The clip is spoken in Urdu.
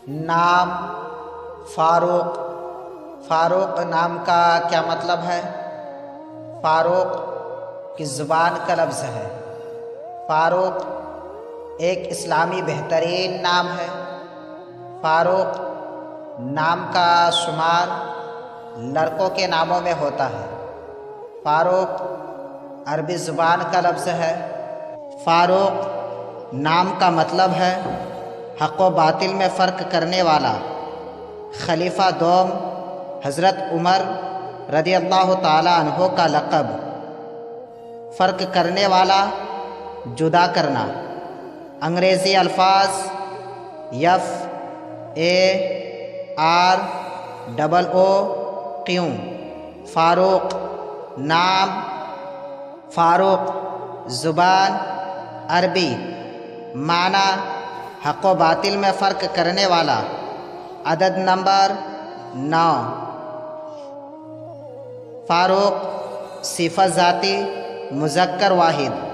نام فاروق۔ فاروق نام کا کیا مطلب ہے؟ فاروق کی زبان کا لفظ ہے۔ فاروق ایک اسلامی بہترین نام ہے۔ فاروق نام کا شمار لڑکوں کے ناموں میں ہوتا ہے۔ فاروق عربی زبان کا لفظ ہے۔ فاروق نام کا مطلب ہے حق و باطل میں فرق کرنے والا۔ خلیفہ دوم حضرت عمر رضی اللہ تعالی عنہ کا لقب۔ فرق کرنے والا، جدا کرنا۔ انگریزی الفاظ FAROQ۔ فاروق نام، فاروق زبان عربی، معنی حق و باطل میں فرق کرنے والا۔ عدد نمبر 9۔ فاروق صفت ذاتی مذکر واحد۔